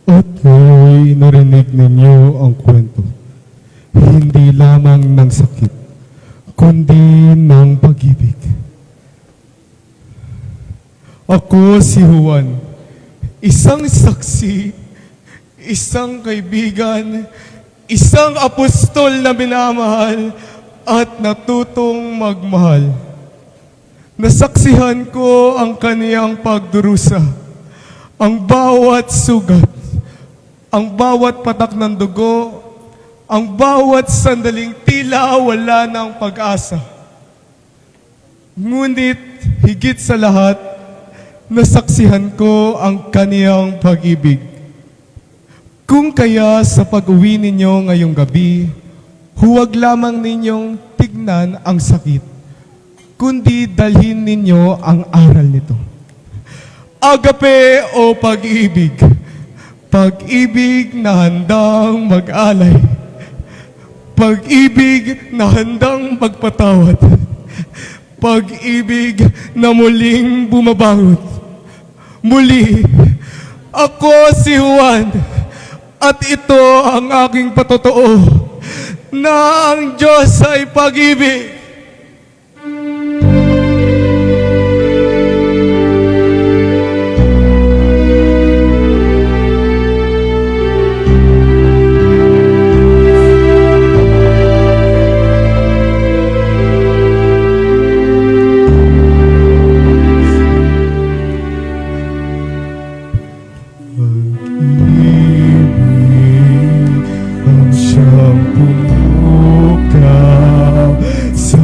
At ngayon narinig ninyo ang kwento, hindi lamang ng sakit, kundi ng pag-ibig. Ako si Juan, isang saksi, isang kaibigan, isang apostol na minamahal at natutong magmahal. Nasaksihan ko ang kaniyang pagdurusa, ang bawat sugat, ang bawat patak ng dugo, ang bawat sandaling tila wala ng pag-asa. Ngunit higit sa lahat, nasaksihan ko ang kaniyang pag-ibig. Kung kaya sa pag-uwi ninyo ngayong gabi, huwag lamang ninyong tignan ang sakit, kundi dalhin ninyo ang aral nito. Agape o pag-ibig, pag-ibig na handang mag-alay, pag-ibig na handang magpatawad, pag-ibig na muling bumabangon. Muli, ako si Juan, at ito ang aking patotoo, na ang Diyos ay pag-ibig. Ang siyang pumukaw sa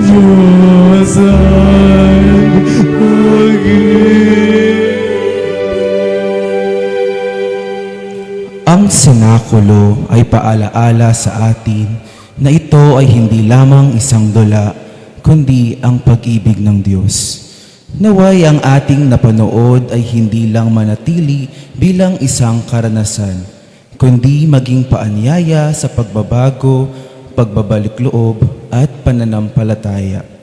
Diyos ang pag-ibig. Ang sinakulo ay paalaala sa atin na ito ay hindi lamang isang dula, kundi ang pag-ibig ng Diyos. Naway ang ating napanood ay hindi lang manatili bilang isang karanasan, kundi maging paanyaya sa pagbabago, pagbabalik loob at pananampalataya.